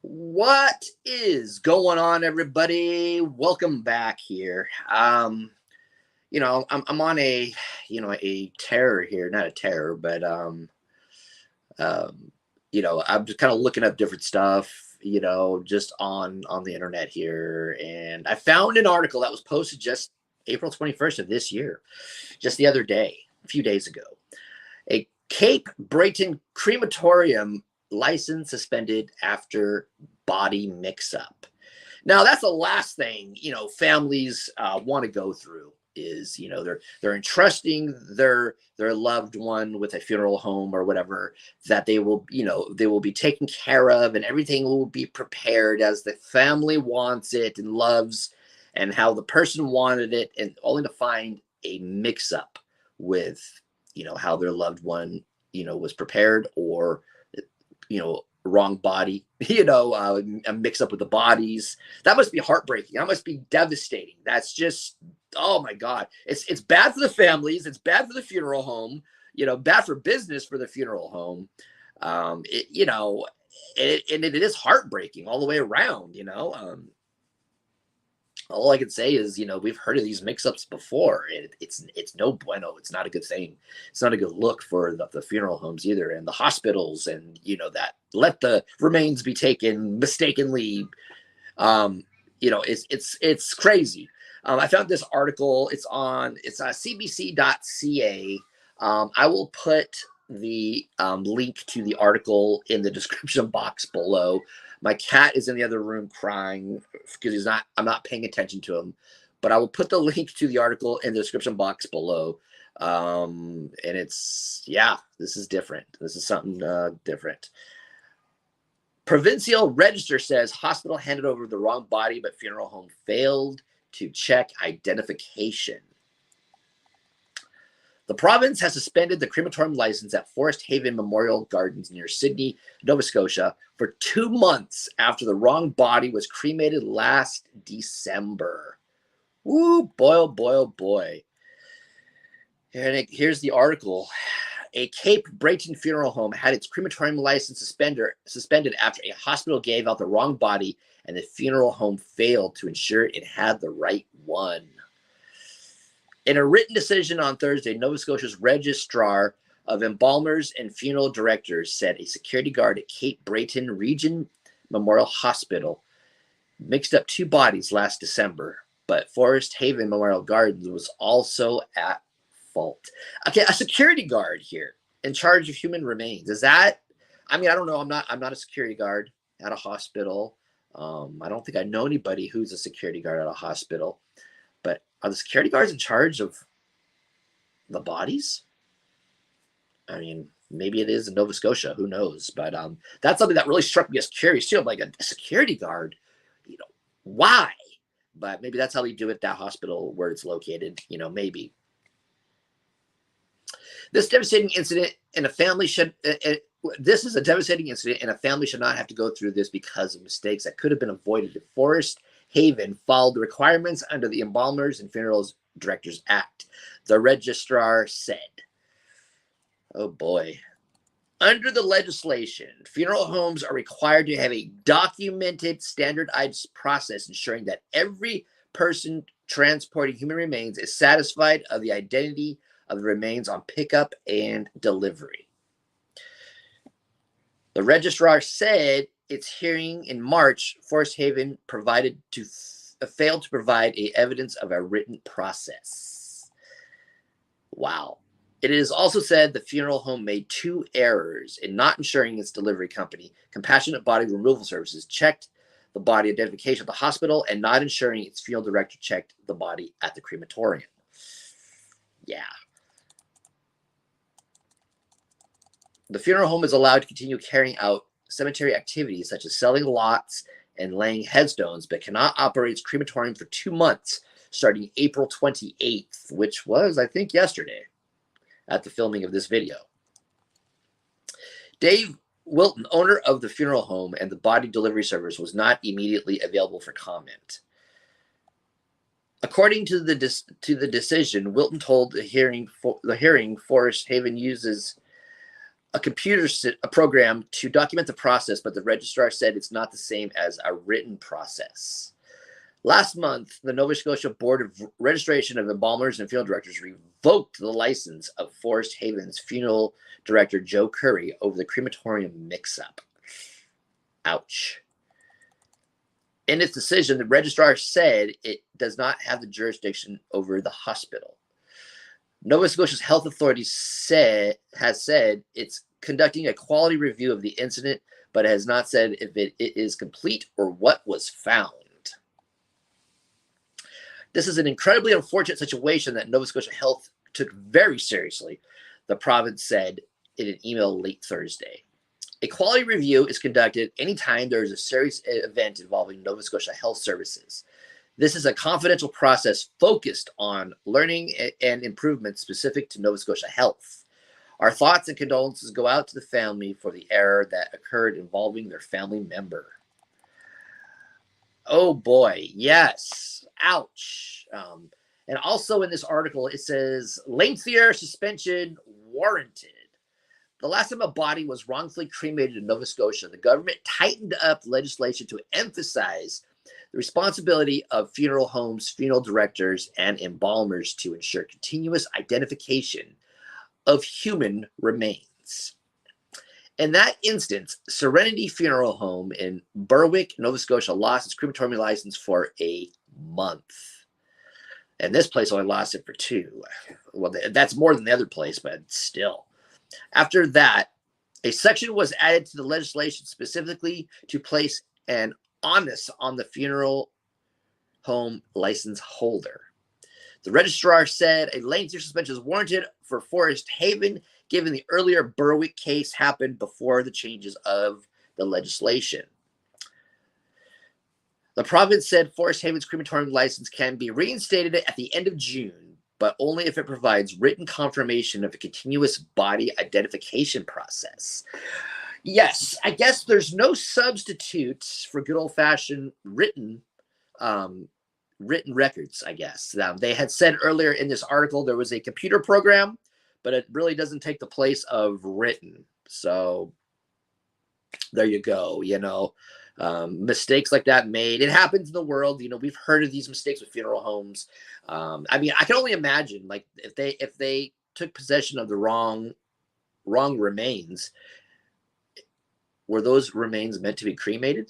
What is going on, everybody? Welcome back here. I'm on a terror here, not a terror, but um, I'm just kind of looking up different stuff, just on the internet here, and I found an article that was posted just April 21st of this year, just the other day, a few days ago. A Cape Breton crematorium license suspended after body mix-up. Now, that's the last thing families want to go through. Is they're entrusting their loved one with a funeral home or whatever, that they will be taken care of and everything will be prepared as the family wants it and loves, and how the person wanted it, and only to find a mix-up with how their loved one was prepared, or wrong body, a mix up with the bodies. That must be heartbreaking. That must be devastating. That's just, oh my God. It's bad for the families. It's bad for the funeral home, bad for business for the funeral home. And it is heartbreaking all the way around. All I can say is, we've heard of these mix-ups before. It's no bueno. It's not a good thing. It's not a good look for the funeral homes either, and the hospitals, and that let the remains be taken mistakenly. It's crazy. I found this article. It's on cbc.ca. I will put the link to the article in the description box below. My cat is in the other room crying because I'm not paying attention to him, but I will put the link to the article in the description box below. And this is different. This is something different. Provincial Register says hospital handed over the wrong body, but funeral home failed to check identification. The province has suspended the crematorium license at Forest Haven Memorial Gardens near Sydney, Nova Scotia, for 2 months after the wrong body was cremated last December. Woo, boy, oh boy, oh boy. And here's the article. A Cape Breton funeral home had its crematorium license suspended after a hospital gave out the wrong body, and the funeral home failed to ensure it had the right one. In a written decision on Thursday, Nova Scotia's Registrar of Embalmers and Funeral Directors said a security guard at Cape Breton Region Memorial Hospital mixed up 2 bodies last December, but Forest Haven Memorial Gardens was also at fault. Okay, a security guard here in charge of human remains. Is that? I mean, I don't know. I'm not a security guard at a hospital. I don't think I know anybody who's a security guard at a hospital. But are the security guards in charge of the bodies? I mean, maybe it is in Nova Scotia. Who knows? But that's something that really struck me as curious too. I'm like, a security guard, why? But maybe that's how they do it at that hospital where it's located. Maybe. This devastating incident in a family should. This is a devastating incident, and a family should not have to go through this because of mistakes that could have been avoided if Forest Haven followed the requirements under the Embalmers and Funerals Directors Act, the registrar said. Oh boy. Under the legislation, funeral homes are required to have a documented, standardized process ensuring that every person transporting human remains is satisfied of the identity of the remains on pickup and delivery. The registrar said its hearing in March, Forest Haven failed to provide evidence of a written process. Wow. It is also said the funeral home made 2 errors in not ensuring its delivery company, Compassionate Body Removal Services, checked the body identification at the hospital, and not ensuring its funeral director checked the body at the crematorium. Yeah. The funeral home is allowed to continue carrying out cemetery activities such as selling lots and laying headstones, but cannot operate its crematorium for 2 months, starting April 28th, which was, I think, yesterday at the filming of this video. Dave Wilton, owner of the funeral home and the body delivery service, was not immediately available for comment. According to the decision, Wilton told the hearing Forest Haven uses a a program to document the process, but the registrar said it's not the same as a written process. Last month, the Nova Scotia Board of Registration of Embalmers and Funeral Directors revoked the license of Forest Haven's funeral director Joe Curry over the crematorium mix-up. Ouch. In its decision, the registrar said it does not have the jurisdiction over the hospital. Nova Scotia's health authority has said it's conducting a quality review of the incident, but has not said if it is complete or what was found. This is an incredibly unfortunate situation that Nova Scotia Health took very seriously, the province said in an email late Thursday. A quality review is conducted anytime there is a serious event involving Nova Scotia Health Services. This is a confidential process focused on learning and improvement specific to Nova Scotia Health. Our thoughts and condolences go out to the family for the error that occurred involving their family member. Oh boy, yes. Ouch. And also in this article, it says lengthier suspension warranted. The last time a body was wrongfully cremated in Nova Scotia, the government tightened up legislation to emphasize the responsibility of funeral homes, funeral directors, and embalmers to ensure continuous identification of human remains. In that instance, Serenity Funeral Home in Berwick, Nova Scotia, lost its crematorium license for a month. And this place only lost it for 2. Well, that's more than the other place, but still. After that, a section was added to the legislation specifically to place an onus on the funeral home license holder. The registrar said a lengthier suspension is warranted for Forest Haven, given the earlier Berwick case happened before the changes of the legislation. The province said Forest Haven's crematorium license can be reinstated at the end of June, but only if it provides written confirmation of a continuous body identification process. Yes, I guess there's no substitute for good old-fashioned written records, I guess. They had said earlier in this article there was a computer program, but it really doesn't take the place of written. So there you go. Mistakes like that made. It happens in the world. We've heard of these mistakes with funeral homes. I mean, I can only imagine, like, if they took possession of the wrong remains, were those remains meant to be cremated,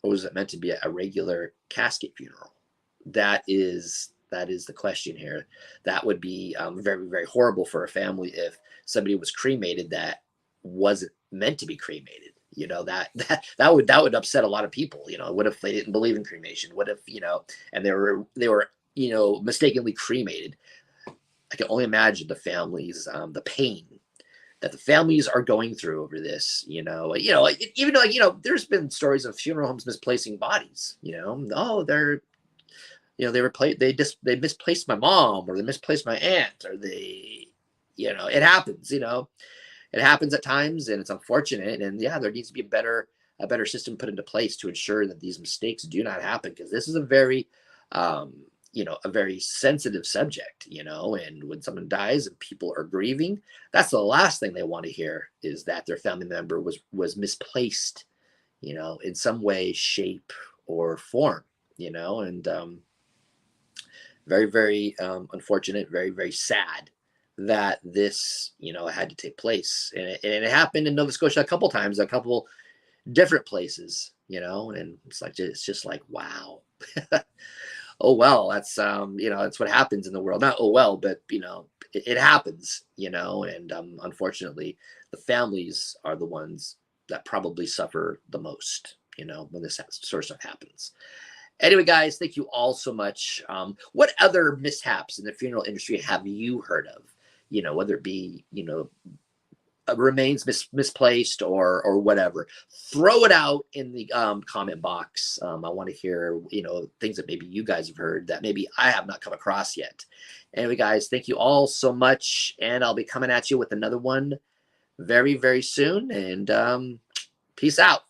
or was it meant to be a regular casket funeral? That is the question here. That would be very, very horrible for a family if somebody was cremated that wasn't meant to be cremated. That would upset a lot of people. What if they didn't believe in cremation? What if and they were mistakenly cremated? I can only imagine the families, the pain that the families are going through over this. Even though there's been stories of funeral homes misplacing bodies. They misplaced my mom, or they misplaced my aunt, or it happens. It happens at times, and it's unfortunate. And yeah, there needs to be a better system put into place to ensure that these mistakes do not happen, because this is a very a very sensitive subject, and when someone dies and people are grieving, that's the last thing they want to hear, is that their family member was misplaced, in some way, shape, or form, and very, very unfortunate, very, very sad that this, had to take place. And it happened in Nova Scotia a couple times, a couple different places, and it's just like, wow. Oh, well, that's, that's what happens in the world. Not, oh, well, but, it happens, and unfortunately, the families are the ones that probably suffer the most, when this sort of stuff happens. Anyway, guys, thank you all so much. What other mishaps in the funeral industry have you heard of? Whether it be, remains misplaced or whatever. Throw it out in the comment box. I want to hear, things that maybe you guys have heard that maybe I have not come across yet. Anyway, guys, thank you all so much. And I'll be coming at you with another one very, very soon. And peace out.